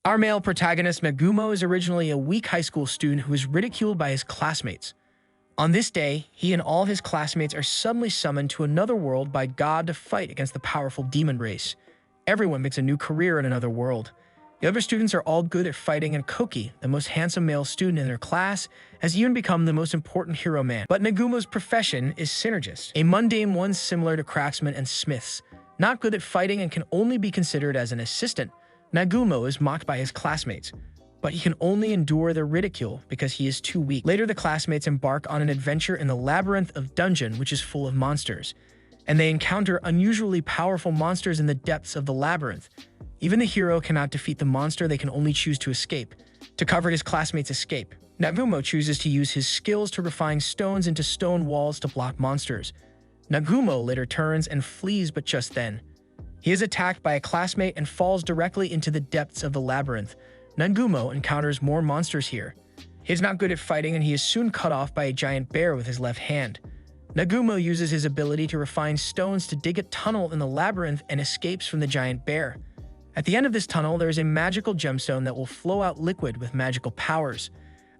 Our male protagonist Nagumo is originally a weak high school student who is ridiculed by his classmates. On this day, he and all of his classmates are suddenly summoned to another world by God to fight against the powerful demon race. Everyone makes a new career in another world. The other students are all good at fighting, and Koki, the most handsome male student in their class, has even become the most important hero man. But Nagumo's profession is synergist, a mundane one similar to craftsmen and smiths. Not good at fighting and can only be considered as an assistant, Nagumo is mocked by his classmates, but he can only endure their ridicule because he is too weak. Later, the classmates embark on an adventure in the labyrinth of dungeon, which is full of monsters, and they encounter unusually powerful monsters in the depths of the labyrinth. Even the hero cannot defeat the monster, they can only choose to escape. To cover his classmates' escape, Nagumo chooses to use his skills to refine stones into stone walls to block monsters. Nagumo later turns and flees, but just then, he is attacked by a classmate and falls directly into the depths of the labyrinth. Nagumo encounters more monsters here. He is not good at fighting, and he is soon cut off by a giant bear with his left hand. Nagumo uses his ability to refine stones to dig a tunnel in the labyrinth and escapes from the giant bear. At the end of this tunnel, there is a magical gemstone that will flow out liquid with magical powers.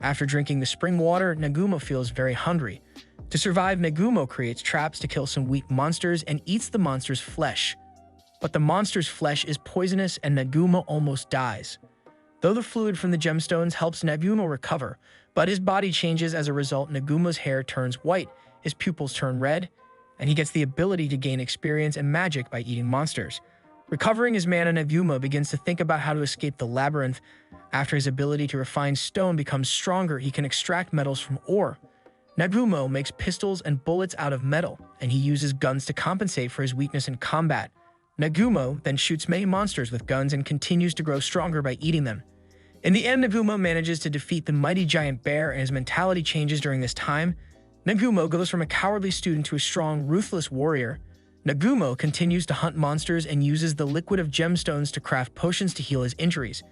After drinking the spring water, Nagumo feels very hungry. To survive, Nagumo creates traps to kill some weak monsters and eats the monster's flesh. But the monster's flesh is poisonous and Nagumo almost dies. Though the fluid from the gemstones helps Nagumo recover, but his body changes as a result. Nagumo's hair turns white, his pupils turn red, and he gets the ability to gain experience and magic by eating monsters. Recovering his mana, Nagumo begins to think about how to escape the labyrinth. After his ability to refine stone becomes stronger, he can extract metals from ore. Nagumo makes pistols and bullets out of metal, and he uses guns to compensate for his weakness in combat. Nagumo then shoots many monsters with guns and continues to grow stronger by eating them. In the end, Nagumo manages to defeat the mighty giant bear, and his mentality changes during this time. Nagumo goes from a cowardly student to a strong, ruthless warrior. Nagumo continues to hunt monsters and uses the liquid of gemstones to craft potions to heal his injuries.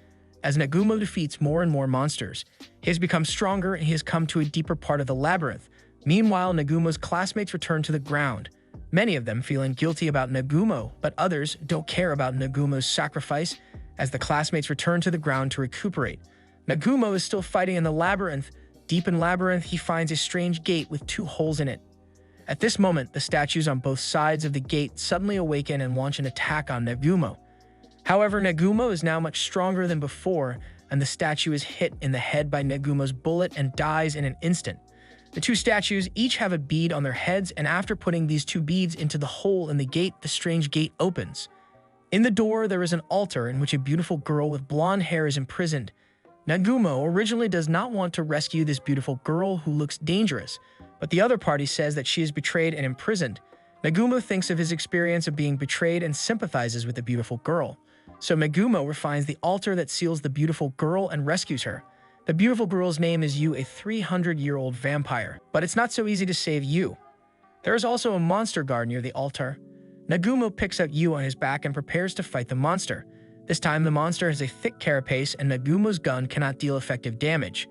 As Nagumo defeats more and more monsters, he has become stronger and he has come to a deeper part of the labyrinth. Meanwhile, Nagumo's classmates return to the ground, many of them feeling guilty about Nagumo, but others don't care about Nagumo's sacrifice. As the classmates return to the ground to recuperate, Nagumo is still fighting in the labyrinth. Deep in labyrinth, he finds a strange gate with 2 holes in it. At this moment, the statues on both sides of the gate suddenly awaken and launch an attack on Nagumo. However, Nagumo is now much stronger than before, and the statue is hit in the head by Nagumo's bullet and dies in an instant. The 2 statues each have a bead on their heads, and after putting these 2 beads into the hole in the gate, the strange gate opens. In the door, there is an altar in which a beautiful girl with blonde hair is imprisoned. Nagumo originally does not want to rescue this beautiful girl who looks dangerous, but the other party says that she is betrayed and imprisoned. Nagumo thinks of his experience of being betrayed and sympathizes with the beautiful girl. So Nagumo refines the altar that seals the beautiful girl and rescues her. The beautiful girl's name is Yu, a 300-year-old vampire, but it's not so easy to save Yu. There is also a monster guard near the altar. Nagumo picks up Yu on his back and prepares to fight the monster. This time, the monster has a thick carapace and Nagumo's gun cannot deal effective damage.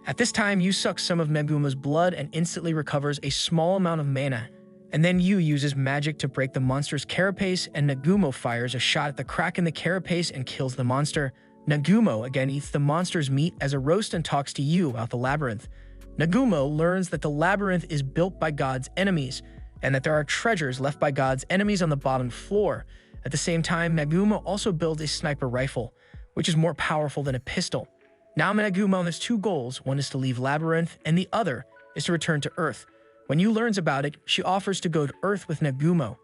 At this time, Yu sucks some of Nagumo's blood and instantly recovers a small amount of mana. And then Yu uses magic to break the monster's carapace, and Nagumo fires a shot at the crack in the carapace and kills the monster. Nagumo again eats the monster's meat as a roast and talks to Yu about the labyrinth. Nagumo learns that the labyrinth is built by God's enemies, and that there are treasures left by God's enemies on the bottom floor. At the same time, Nagumo also builds a sniper rifle, which is more powerful than a pistol. Now Nagumo has 2 goals. One is to leave Labyrinth, and the other is to return to Earth. When Yu learns about it, she offers to go to Earth with Nagumo,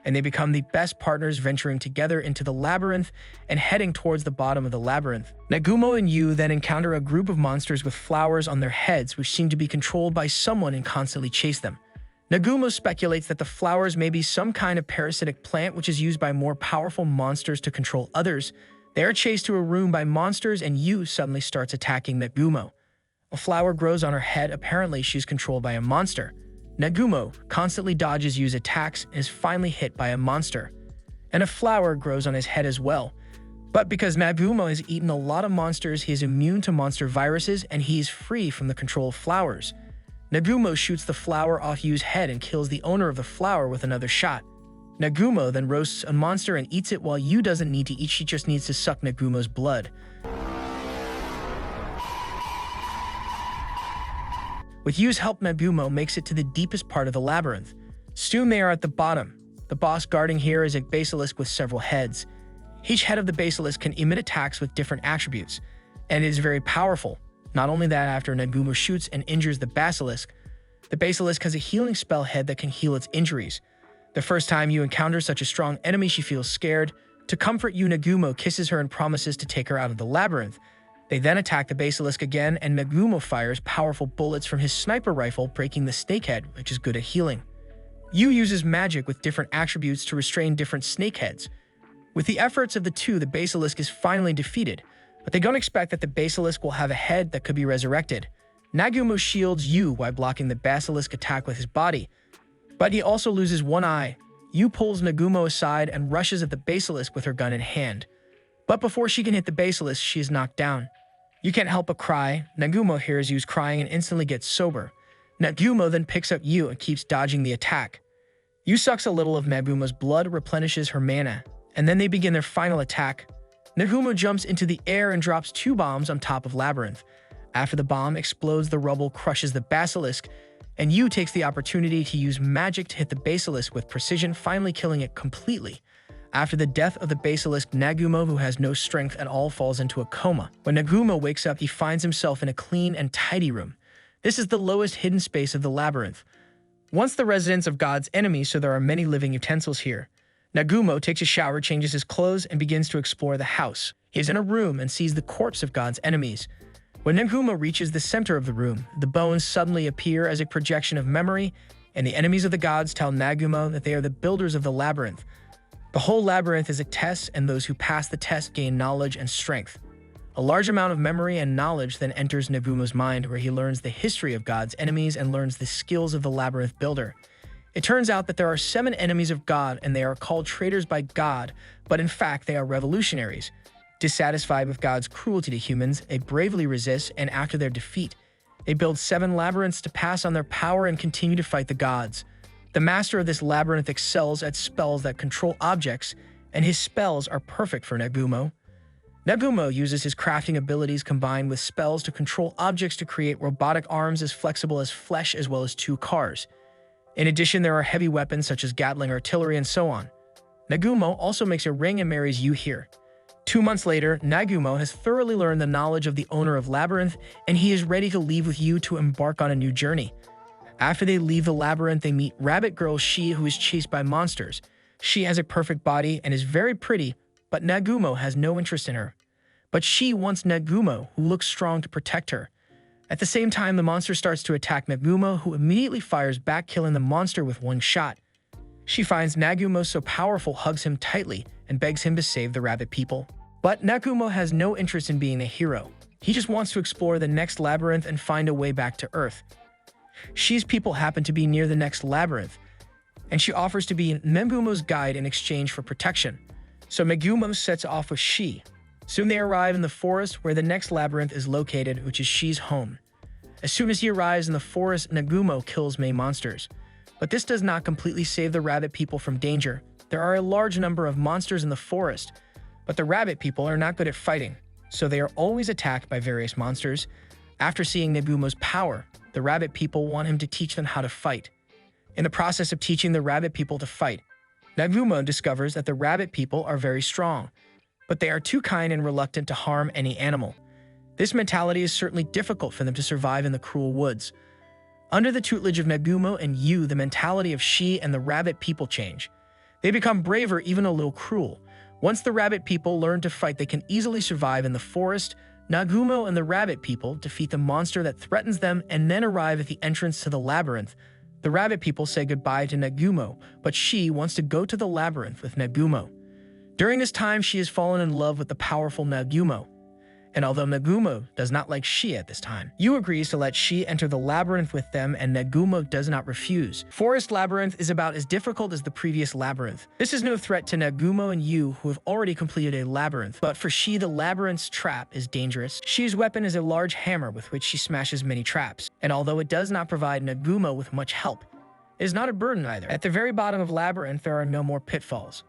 and they become the best partners, venturing together into the labyrinth and heading towards the bottom of the labyrinth. Nagumo and Yu then encounter a group of monsters with flowers on their heads, which seem to be controlled by someone and constantly chase them. Nagumo speculates that the flowers may be some kind of parasitic plant which is used by more powerful monsters to control others. They are chased to a room by monsters, and Yu suddenly starts attacking Nagumo. A flower grows on her head. Apparently, she's controlled by a monster. Nagumo constantly dodges Yu's attacks and is finally hit by a monster. And a flower grows on his head as well. But because Nagumo has eaten a lot of monsters, he is immune to monster viruses and he is free from the control of flowers. Nagumo shoots the flower off Yu's head and kills the owner of the flower with another shot. Nagumo then roasts a monster and eats it while Yu doesn't need to eat, she just needs to suck Nagumo's blood. With Yu's help, Nagumo makes it to the deepest part of the labyrinth. Soon they are at the bottom. The boss guarding here is a basilisk with several heads. Each head of the basilisk can emit attacks with different attributes, and it is very powerful. Not only that, after Nagumo shoots and injures the basilisk has a healing spell head that can heal its injuries. The first time Yu encounters such a strong enemy, she feels scared. To comfort Yu, Nagumo kisses her and promises to take her out of the labyrinth. They then attack the basilisk again, and Nagumo fires powerful bullets from his sniper rifle, breaking the snakehead, which is good at healing. Yu uses magic with different attributes to restrain different snakeheads. With the efforts of the two, the basilisk is finally defeated, but they don't expect that the basilisk will have a head that could be resurrected. Nagumo shields Yu while blocking the basilisk attack with his body, but he also loses one eye. Yu pulls Nagumo aside and rushes at the basilisk with her gun in hand. But before she can hit the basilisk, she is knocked down. Yu can't help but cry. Nagumo hears Yu's crying and instantly gets sober. Nagumo then picks up Yu and keeps dodging the attack. Yu sucks a little of Nagumo's blood, replenishes her mana, and then they begin their final attack. Nagumo jumps into the air and drops 2 bombs on top of Labyrinth. After the bomb explodes, the rubble crushes the basilisk, and Yu takes the opportunity to use magic to hit the basilisk with precision, finally killing it completely. After the death of the basilisk, Nagumo, who has no strength at all, falls into a coma. When Nagumo wakes up, he finds himself in a clean and tidy room. This is the lowest hidden space of the labyrinth. Once the residence of God's enemies, so there are many living utensils here. Nagumo takes a shower, changes his clothes, and begins to explore the house. He is in a room and sees the corpse of God's enemies. When Nagumo reaches the center of the room, the bones suddenly appear as a projection of memory, and the enemies of the gods tell Nagumo that they are the builders of the labyrinth. The whole labyrinth is a test, and those who pass the test gain knowledge and strength. A large amount of memory and knowledge then enters Nagumo's mind, where he learns the history of God's enemies and learns the skills of the labyrinth builder. It turns out that there are 7 enemies of God, and they are called traitors by God, but in fact they are revolutionaries. Dissatisfied with God's cruelty to humans, they bravely resist, and after their defeat, they build 7 labyrinths to pass on their power and continue to fight the gods. The master of this labyrinth excels at spells that control objects, and his spells are perfect for Nagumo. Nagumo uses his crafting abilities combined with spells to control objects to create robotic arms as flexible as flesh, as well as 2 cars. In addition, there are heavy weapons such as Gatling artillery and so on. Nagumo also makes a ring and marries Yu here. 2 months later, Nagumo has thoroughly learned the knowledge of the owner of Labyrinth, and he is ready to leave with Yu to embark on a new journey. After they leave the labyrinth, they meet rabbit girl Shi, who is chased by monsters. She has a perfect body and is very pretty, but Nagumo has no interest in her. But Shi wants Nagumo, who looks strong, to protect her. At the same time, the monster starts to attack Nagumo, who immediately fires back, killing the monster with 1 shot. She finds Nagumo so powerful, hugs him tightly, and begs him to save the rabbit people. But Nagumo has no interest in being a hero. He just wants to explore the next labyrinth and find a way back to Earth. Shi's people happen to be near the next labyrinth, and she offers to be Nagumo's guide in exchange for protection. So Nagumo sets off with Shi. Soon they arrive in the forest where the next labyrinth is located, which is Shi's home. As soon as he arrives in the forest, Nagumo kills May monsters. But this does not completely save the rabbit people from danger. There are a large number of monsters in the forest, but the rabbit people are not good at fighting, so they are always attacked by various monsters. After seeing Nagumo's power, the rabbit people want him to teach them how to fight. In the process of teaching the rabbit people to fight, Nagumo discovers that the rabbit people are very strong, but they are too kind and reluctant to harm any animal. This mentality is certainly difficult for them to survive in the cruel woods. Under the tutelage of Nagumo and Yu, the mentality of Shi and the rabbit people change. They become braver, even a little cruel. Once the rabbit people learn to fight, they can easily survive in the forest. Nagumo and the rabbit people defeat the monster that threatens them and then arrive at the entrance to the labyrinth. The rabbit people say goodbye to Nagumo, but Shi wants to go to the labyrinth with Nagumo. During this time, she has fallen in love with the powerful Nagumo. And although Nagumo does not like Shi at this time, Yu agrees to let Shi enter the labyrinth with them, and Nagumo does not refuse. Forest Labyrinth is about as difficult as the previous labyrinth. This is no threat to Nagumo and Yu, who have already completed a labyrinth, but for Shi, the labyrinth's trap is dangerous. Shi's weapon is a large hammer with which she smashes many traps, and although it does not provide Nagumo with much help, it is not a burden either. At the very bottom of Labyrinth, there are no more pitfalls.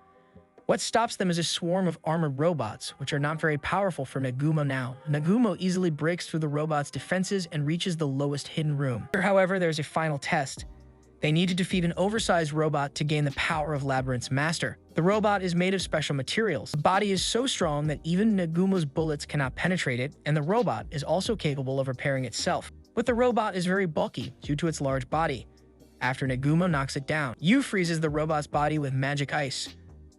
What stops them is a swarm of armored robots, which are not very powerful for Nagumo now. Nagumo easily breaks through the robots' defenses and reaches the lowest hidden room. However, there's a final test. They need to defeat an oversized robot to gain the power of Labyrinth's master. The robot is made of special materials. The body is so strong that even Nagumo's bullets cannot penetrate it, and the robot is also capable of repairing itself. But the robot is very bulky due to its large body. After Nagumo knocks it down, Yu freezes the robot's body with magic ice.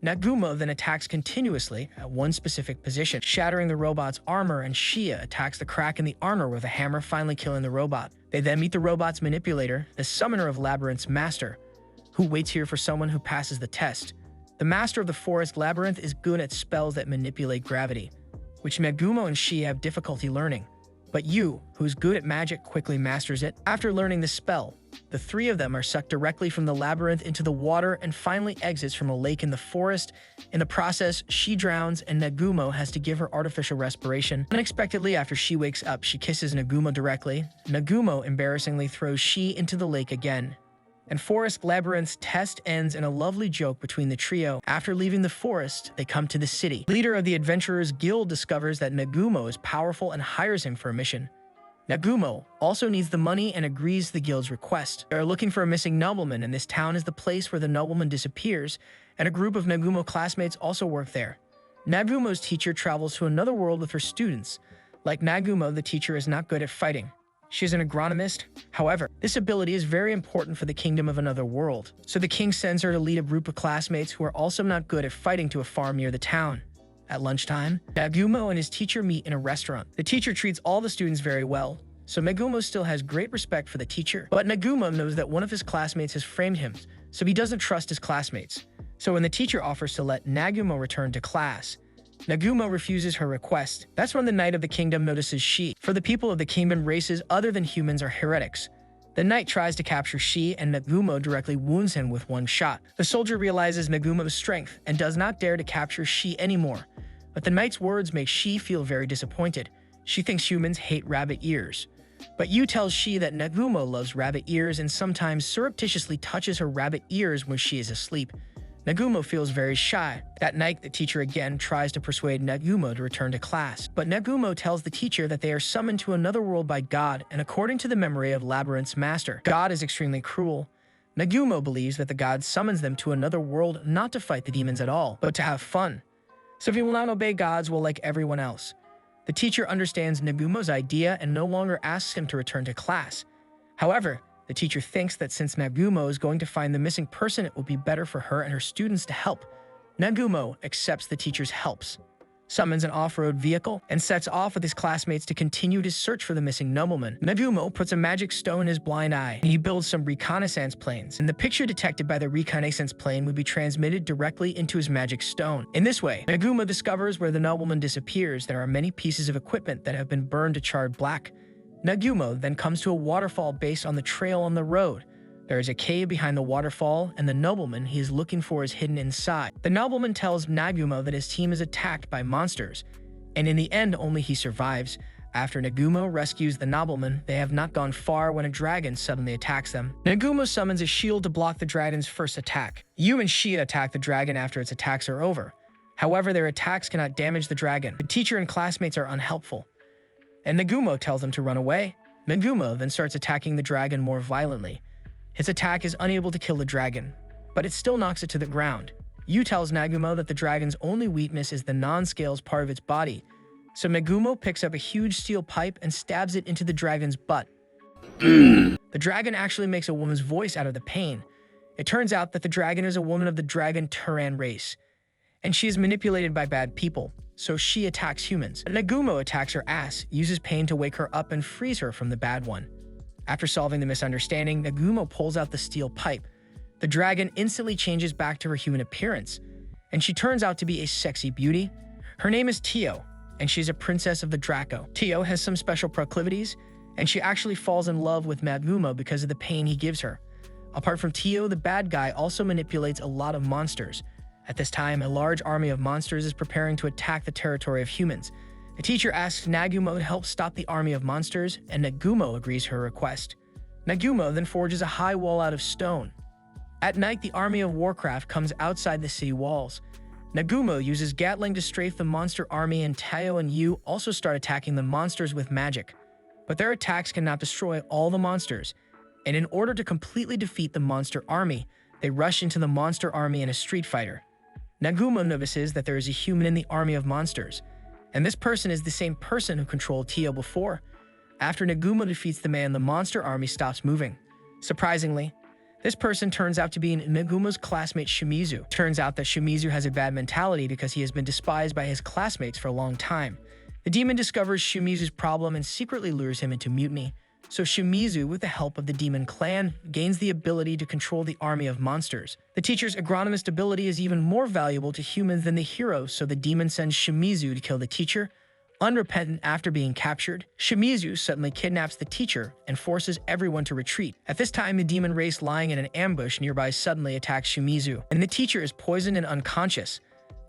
Nagumo then attacks continuously at one specific position, shattering the robot's armor, and Shia attacks the crack in the armor with a hammer, finally killing the robot. They then meet the robot's manipulator, the summoner of Labyrinth's master, who waits here for someone who passes the test. The master of the forest labyrinth is good at spells that manipulate gravity, which Nagumo and Shia have difficulty learning. But Yu, who's good at magic, quickly masters it. After learning the spell, the three of them are sucked directly from the labyrinth into the water and finally exits from a lake in the forest. In the process, she drowns and Nagumo has to give her artificial respiration. Unexpectedly, after she wakes up, she kisses Nagumo directly. Nagumo embarrassingly throws she into the lake again. And Forest Labyrinth's test ends in a lovely joke between the trio. After leaving the forest, they come to the city. The leader of the Adventurers Guild discovers that Nagumo is powerful and hires him for a mission. Nagumo also needs the money and agrees to the guild's request. They are looking for a missing nobleman, and this town is the place where the nobleman disappears, and a group of Nagumo classmates also work there. Nagumo's teacher travels to another world with her students. Like Nagumo, the teacher is not good at fighting. She is an agronomist. However, this ability is very important for the kingdom of another world. So the king sends her to lead a group of classmates who are also not good at fighting to a farm near the town. At lunchtime, Nagumo and his teacher meet in a restaurant. The teacher treats all the students very well, so Nagumo still has great respect for the teacher. But Nagumo knows that one of his classmates has framed him, so he doesn't trust his classmates. So when the teacher offers to let Nagumo return to class, Nagumo refuses her request. That's when the Knight of the Kingdom notices she. For the people of the kingdom, races other than humans are heretics. The knight tries to capture she, and Nagumo directly wounds him with one shot. The soldier realizes Nagumo's strength and does not dare to capture she anymore. But the knight's words make she feel very disappointed. She thinks humans hate rabbit ears. But Yu tells she that Nagumo loves rabbit ears and sometimes surreptitiously touches her rabbit ears when she is asleep. Nagumo feels very shy. That night, the teacher again tries to persuade Nagumo to return to class. But Nagumo tells the teacher that they are summoned to another world by God, and according to the memory of Labyrinth's master, God is extremely cruel. Nagumo believes that the god summons them to another world not to fight the demons at all, but to have fun. So if he will not obey gods, will like everyone else. The teacher understands Nagumo's idea and no longer asks him to return to class. However, the teacher thinks that since Nagumo is going to find the missing person, it will be better for her and her students to help. Nagumo accepts the teacher's helps, summons an off-road vehicle, and sets off with his classmates to continue his search for the missing nobleman. Nagumo puts a magic stone in his blind eye, and he builds some reconnaissance planes. And the picture detected by the reconnaissance plane would be transmitted directly into his magic stone. In this way, Nagumo discovers where the nobleman disappears. There are many pieces of equipment that have been burned to charred black. Nagumo then comes to a waterfall based on the trail on the road. There is a cave behind the waterfall, and the nobleman he is looking for is hidden inside. The nobleman tells Nagumo that his team is attacked by monsters, and in the end only he survives. After Nagumo rescues the nobleman, they have not gone far when a dragon suddenly attacks them. Nagumo summons a shield to block the dragon's first attack. Yu and Shia attack the dragon after its attacks are over. However, their attacks cannot damage the dragon. The teacher and classmates are unhelpful, and Nagumo tells them to run away. Nagumo then starts attacking the dragon more violently. His attack is unable to kill the dragon, but it still knocks it to the ground. Yu tells Nagumo that the dragon's only weakness is the non-scales part of its body, so Nagumo picks up a huge steel pipe and stabs it into the dragon's butt. The dragon actually makes a woman's voice out of the pain. It turns out that the dragon is a woman of the dragon Turan race, and she is manipulated by bad people, so she attacks humans. Nagumo attacks her ass, uses pain to wake her up and frees her from the bad one. After solving the misunderstanding, Nagumo pulls out the steel pipe. The dragon instantly changes back to her human appearance, and she turns out to be a sexy beauty. Her name is Tio, and she's a princess of the Draco. Tio has some special proclivities, and she actually falls in love with Nagumo because of the pain he gives her. Apart from Tio, the bad guy also manipulates a lot of monsters. At this time, a large army of monsters is preparing to attack the territory of humans. The teacher asks Nagumo to help stop the army of monsters, and Nagumo agrees her request. Nagumo then forges a high wall out of stone. At night, the army of Warcraft comes outside the city walls. Nagumo uses Gatling to strafe the monster army, and Tayo and Yu also start attacking the monsters with magic. But their attacks cannot destroy all the monsters, and in order to completely defeat the monster army, they rush into the monster army in a street fighter. Nagumo notices that there is a human in the army of monsters, and this person is the same person who controlled Tio before. After Nagumo defeats the man, the monster army stops moving. Surprisingly, this person turns out to be Nagumo's classmate Shimizu. Turns out that Shimizu has a bad mentality because he has been despised by his classmates for a long time. The demon discovers Shimizu's problem and secretly lures him into mutiny. So Shimizu, with the help of the demon clan, gains the ability to control the army of monsters. The teacher's agronomist ability is even more valuable to humans than the hero, so the demon sends Shimizu to kill the teacher. Unrepentant after being captured, Shimizu suddenly kidnaps the teacher and forces everyone to retreat. At this time, the demon race lying in an ambush nearby suddenly attacks Shimizu, and the teacher is poisoned and unconscious.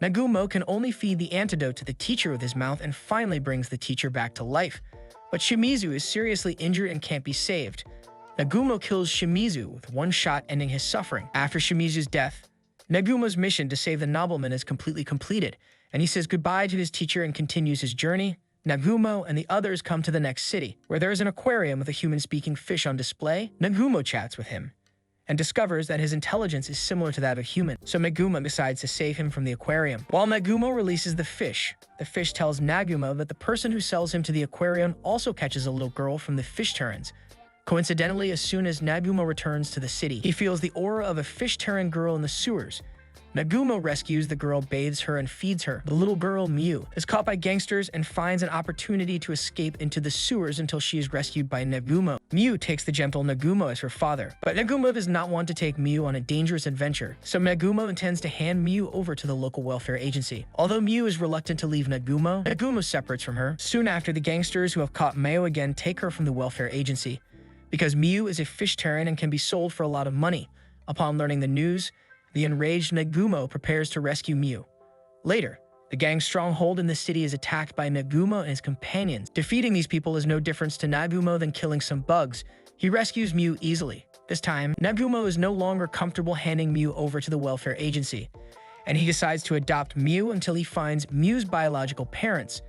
Nagumo can only feed the antidote to the teacher with his mouth and finally brings the teacher back to life. But Shimizu is seriously injured and can't be saved. Nagumo kills Shimizu with one shot, ending his suffering. After Shimizu's death, Nagumo's mission to save the nobleman is completely completed, and he says goodbye to his teacher and continues his journey. Nagumo and the others come to the next city, where there is an aquarium with a human-speaking fish on display. Nagumo chats with him and discovers that his intelligence is similar to that of a human, so Nagumo decides to save him from the aquarium. While Nagumo releases the fish tells Nagumo that the person who sells him to the aquarium also catches a little girl from the fish terrans. Coincidentally, as soon as Nagumo returns to the city, he feels the aura of a fish terran girl in the sewers. Nagumo rescues the girl, bathes her, and feeds her. The little girl, Miu, is caught by gangsters and finds an opportunity to escape into the sewers until she is rescued by Nagumo. Miu takes the gentle Nagumo as her father, but Nagumo does not want to take Miu on a dangerous adventure, so Nagumo intends to hand Miu over to the local welfare agency. Although Miu is reluctant to leave Nagumo, Nagumo separates from her. Soon after, the gangsters who have caught Miu again take her from the welfare agency, because Miu is a fish terran and can be sold for a lot of money. Upon learning the news, the enraged Nagumo prepares to rescue Miu. Later, the gang's stronghold in the city is attacked by Nagumo and his companions. Defeating these people is no difference to Nagumo than killing some bugs. He rescues Miu easily. This time, Nagumo is no longer comfortable handing Miu over to the welfare agency, and he decides to adopt Miu until he finds Miu's biological parents.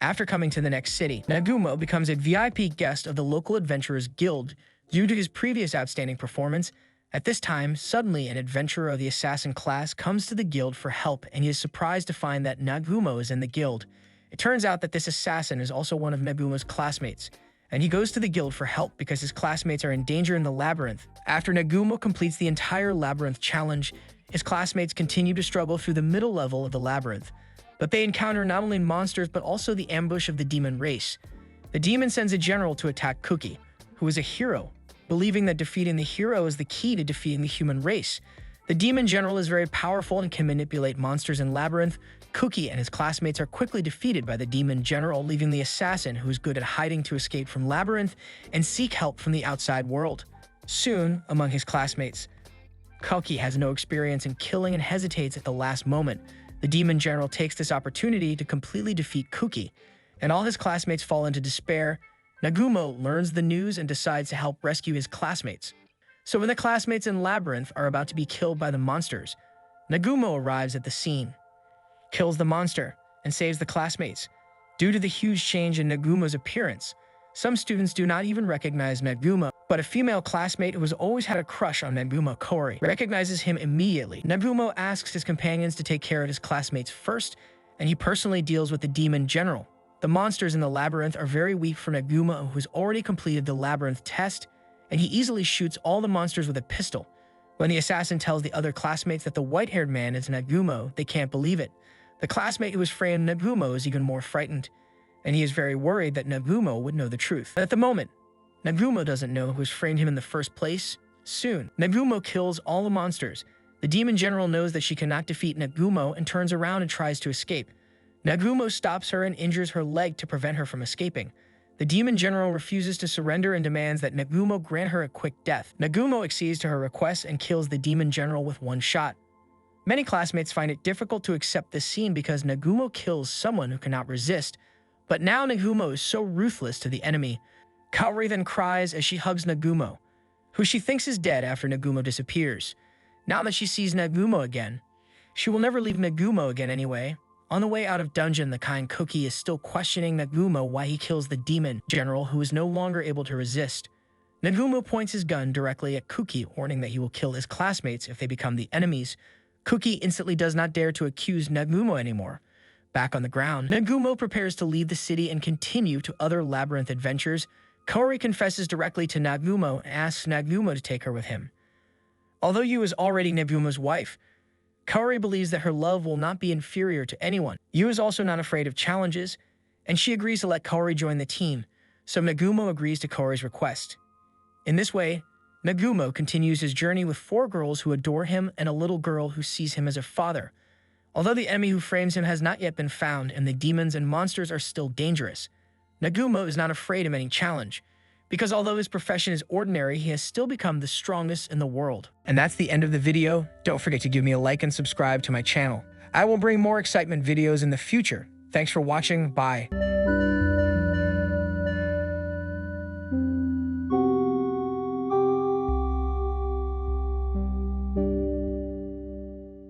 After coming to the next city, Nagumo becomes a VIP guest of the local adventurers guild due to his previous outstanding performance. At this time, suddenly an adventurer of the assassin class comes to the guild for help, and he is surprised to find that Nagumo is in the guild. It turns out that this assassin is also one of Nagumo's classmates, and he goes to the guild for help because his classmates are in danger in the labyrinth. After Nagumo completes the entire labyrinth challenge, his classmates continue to struggle through the middle level of the labyrinth, but they encounter not only monsters but also the ambush of the demon race. The demon sends a general to attack Cookie, who is a hero, believing that defeating the hero is the key to defeating the human race. The demon general is very powerful and can manipulate monsters in Labyrinth. Cookie and his classmates are quickly defeated by the demon general, leaving the assassin, who is good at hiding, to escape from Labyrinth and seek help from the outside world. Soon, among his classmates, Cookie has no experience in killing and hesitates at the last moment. The demon general takes this opportunity to completely defeat Cookie, and all his classmates fall into despair. Nagumo learns the news and decides to help rescue his classmates. So when the classmates in Labyrinth are about to be killed by the monsters, Nagumo arrives at the scene, kills the monster, and saves the classmates. Due to the huge change in Nagumo's appearance, some students do not even recognize Nagumo, but a female classmate who has always had a crush on Nagumo, Kori, recognizes him immediately. Nagumo asks his companions to take care of his classmates first, and he personally deals with the demon general. The monsters in the labyrinth are very weak for Nagumo, who has already completed the labyrinth test, and he easily shoots all the monsters with a pistol. When the assassin tells the other classmates that the white-haired man is Nagumo, they can't believe it. The classmate who is framed Nagumo is even more frightened, and he is very worried that Nagumo would know the truth. But at the moment, Nagumo doesn't know who has framed him in the first place. Soon, Nagumo kills all the monsters. The demon general knows that she cannot defeat Nagumo and turns around and tries to escape. Nagumo stops her and injures her leg to prevent her from escaping. The demon general refuses to surrender and demands that Nagumo grant her a quick death. Nagumo accedes to her request and kills the demon general with one shot. Many classmates find it difficult to accept this scene because Nagumo kills someone who cannot resist. But now Nagumo is so ruthless to the enemy. Kaori then cries as she hugs Nagumo, who she thinks is dead after Nagumo disappears. Now that she sees Nagumo again, She will never leave Nagumo again anyway. On the way out of dungeon, the kind Cookie is still questioning Nagumo why he kills the demon general who is no longer able to resist. Nagumo points his gun directly at Cookie, warning that he will kill his classmates if they become the enemies. Cookie instantly does not dare to accuse Nagumo anymore. Back on the ground, Nagumo prepares to leave the city and continue to other labyrinth adventures. Kaori confesses directly to Nagumo and asks Nagumo to take her with him. Although Yu is already Nagumo's wife, Kaori believes that her love will not be inferior to anyone. Yu is also not afraid of challenges, and she agrees to let Kaori join the team, so Nagumo agrees to Kaori's request. In this way, Nagumo continues his journey with 4 girls who adore him and a little girl who sees him as a father. Although the enemy who frames him has not yet been found and the demons and monsters are still dangerous, Nagumo is not afraid of any challenge, because although his profession is ordinary, he has still become the strongest in the world. And that's the end of the video. Don't forget to give me a like and subscribe to my channel. I will bring more excitement videos in the future. Thanks for watching. Bye.